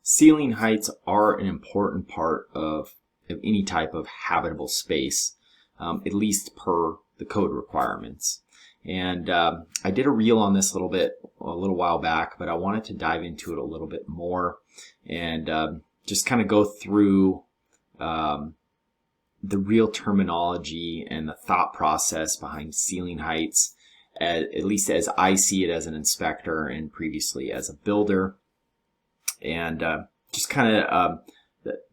Ceiling heights are an important part of any type of habitable space, at least per the code requirements. And I did a reel on this a little while back, but I wanted to dive into it a little bit more and just kind of go through the real terminology and the thought process behind ceiling heights, at least as I see it as an inspector and previously as a builder, and just kind of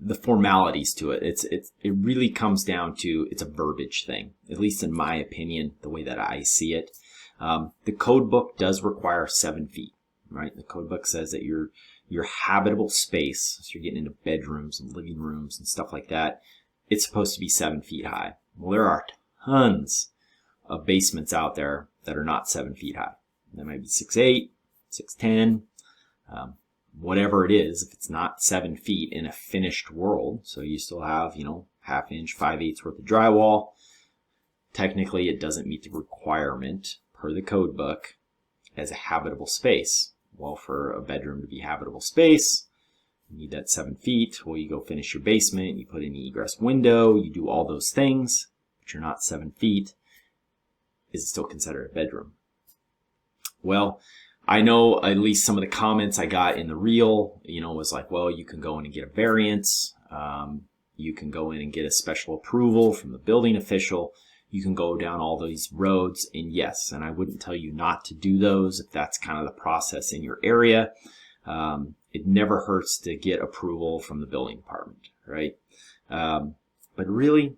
the formalities to it. It really comes down to, it's a verbiage thing, at least in my opinion, the way that I see it. The code book does require 7 feet, right? The code book says that your habitable space, so you're getting into bedrooms and living rooms and stuff like that, it's supposed to be 7 feet high. Well, there are tons of basements out there that are not 7 feet high. They might be 6'8", 6'10", whatever it is. If it's not 7 feet in a finished world, so you still have, ½ inch, 5/8 worth of drywall, technically it doesn't meet the requirement per the code book as a habitable space. Well, for a bedroom to be habitable space, you need that 7 feet. Well, you go finish your basement, you put in an egress window, you do all those things, but you're not 7 feet. Is it still considered a bedroom? Well, I know at least some of the comments I got in the reel, was like, well, you can go in and get a variance. You can go in and get a special approval from the building official. You can go down all these roads, and yes, and I wouldn't tell you not to do those if that's kind of the process in your area. It never hurts to get approval from the building department, right? But really,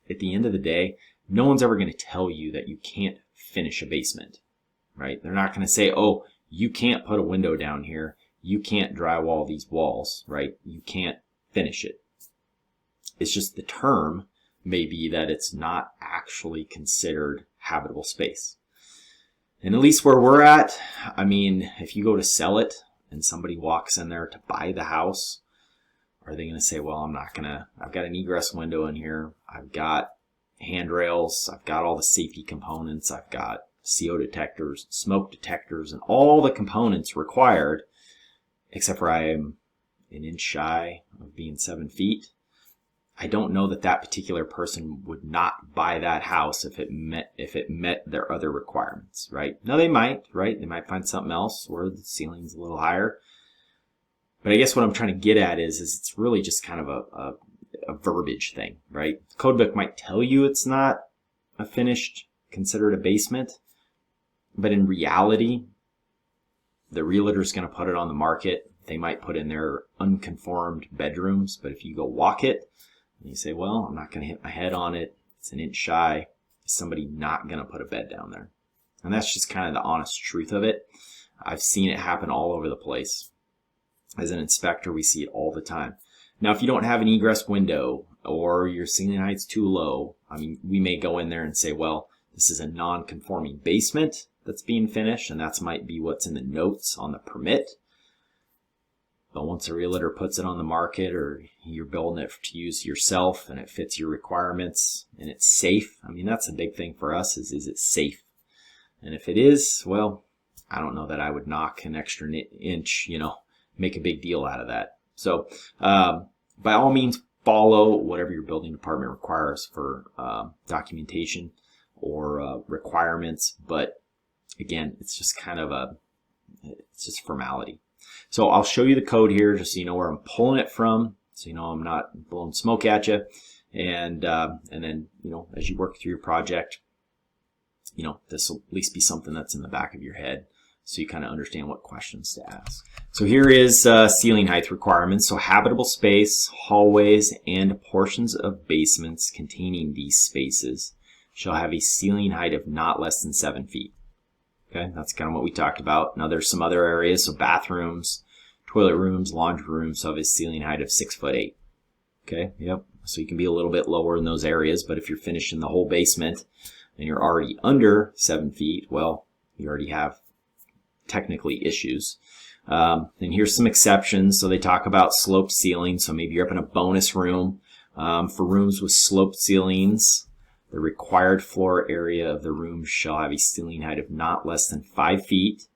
at the end of the day, no one's ever going to tell you that you can't finish a basement, right? They're not going to say, oh, you can't put a window down here. You can't drywall these walls, right? You can't finish it. It's just the term may be that it's not actually considered habitable space. And at least where we're at, I mean, if you go to sell it and somebody walks in there to buy the house, are they going to say, well, I've got an egress window in here. I've got handrails. I've got all the safety components. I've got CO detectors, smoke detectors, and all the components required, except for I am an inch shy of being 7 feet. I don't know that that particular person would not buy that house if it met their other requirements, right? Now they might, right? They might find something else where the ceiling's a little higher. But I guess what I'm trying to get at is it's really just kind of a verbiage thing, right? The code book might tell you it's not a finished, considered a basement, but in reality, the realtor's going to put it on the market. They might put in their unconformed bedrooms, but if you go walk it, and you say, well, I'm not going to hit my head on it, it's an inch shy, is somebody not going to put a bed down there? And that's just kind of the honest truth of it. I've seen it happen all over the place. As an inspector, we see it all the time. Now, if you don't have an egress window or your ceiling height's too low, I mean, we may go in there and say, well, this is a non-conforming basement that's being finished, and that might be what's in the notes on the permit. But once a realtor puts it on the market, or you're building it to use yourself and it fits your requirements and it's safe, I mean, that's a big thing for us is it safe? And if it is, well, I don't know that I would knock an extra inch, make a big deal out of that. So by all means, follow whatever your building department requires for documentation or requirements. But again, it's just kind of it's just formality. So I'll show you the code here just so you know where I'm pulling it from, so you know I'm not blowing smoke at you. And then, as you work through your project, this will at least be something that's in the back of your head so you kind of understand what questions to ask. So here is ceiling height requirements. So habitable space, hallways, and portions of basements containing these spaces shall have a ceiling height of not less than 7 feet. Okay, that's kind of what we talked about. Now there's some other areas, so bathrooms, toilet rooms, laundry rooms, so have a ceiling height of 6'8". Okay, yep. So you can be a little bit lower in those areas, but if you're finishing the whole basement and you're already under 7 feet, well, you already have technically issues. And here's some exceptions. So they talk about sloped ceilings. So maybe you're up in a bonus room. For rooms with sloped ceilings, the required floor area of the room shall have a ceiling height of not less than 5 feet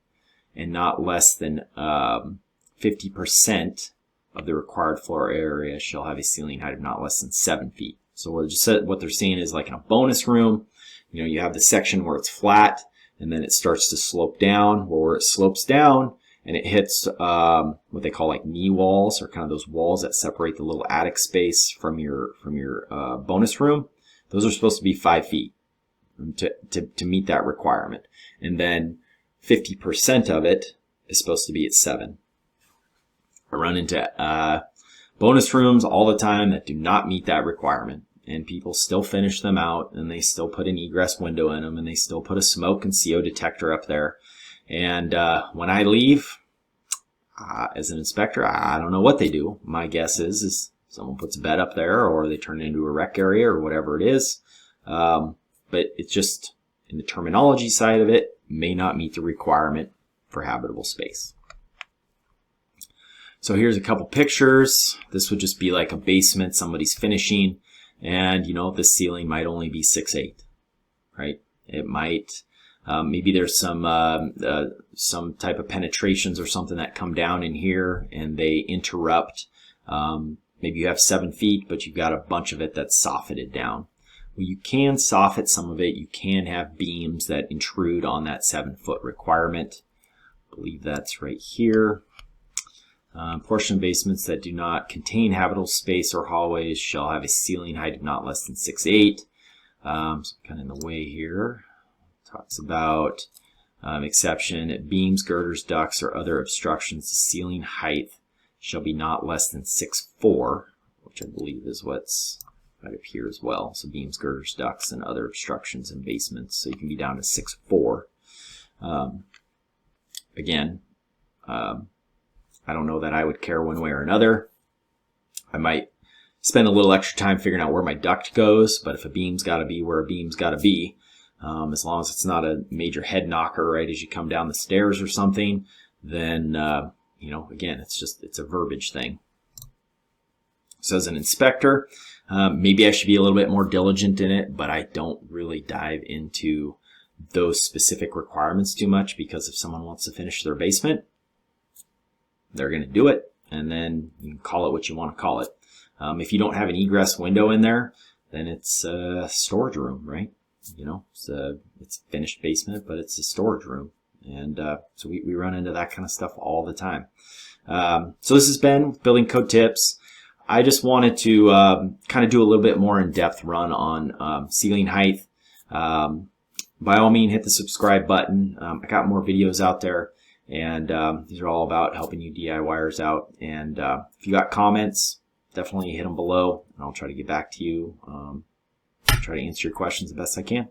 and not less than 50% of the required floor area shall have a ceiling height of not less than 7 feet. So what they're saying is, like in a bonus room, you know, you have the section where it's flat and then it starts to slope down. Well, where it slopes down and it hits what they call like knee walls, or kind of those walls that separate the little attic space from your bonus room, those are supposed to be 5 feet to meet that requirement. And then 50% of it is supposed to be at 7. I run into bonus rooms all the time that do not meet that requirement, and people still finish them out, and they still put an egress window in them, and they still put a smoke and CO detector up there. And when I leave, as an inspector, I don't know what they do. My guess is someone puts a bed up there, or they turn it into a rec area, or whatever it is. But it's just, in the terminology side of it, may not meet the requirement for habitable space. So here's a couple pictures. This would just be like a basement somebody's finishing, and you know, the ceiling might only be 6'8", right? It might, maybe there's some type of penetrations or something that come down in here and they interrupt. Maybe you have 7 feet, but you've got a bunch of it that's soffitted down. Well, you can soffit some of it. You can have beams that intrude on that 7-foot requirement. I believe that's right here. Portion of basements that do not contain habitable space or hallways shall have a ceiling height of not less than 6'8". So kind of in the way here. Talks about exception: beams, girders, ducts, or other obstructions. The ceiling height shall be not less than 6'4", which I believe is what's right up here as well. So beams, girders, ducts, and other obstructions in basements. So you can be down to 6'4". Again, I don't know that I would care one way or another. I might spend a little extra time figuring out where my duct goes, but if a beam's got to be where a beam's got to be, as long as it's not a major head knocker right as you come down the stairs or something, then you know, again, it's a verbiage thing. So as an inspector, maybe I should be a little bit more diligent in it, but I don't really dive into those specific requirements too much, because if someone wants to finish their basement, they're going to do it, and then you can call it what you want to call it. If you don't have an egress window in there, then it's a storage room, right? You know, it's a finished basement, but it's a storage room. And so we run into that kind of stuff all the time. So this has been Building Code Tips. I just wanted to kind of do a little bit more in-depth run on ceiling height. By all means, hit the subscribe button. I got more videos out there, and these are all about helping you DIYers out. And if you got comments, definitely hit them below, and I'll try to get back to you. Try to answer your questions the best I can.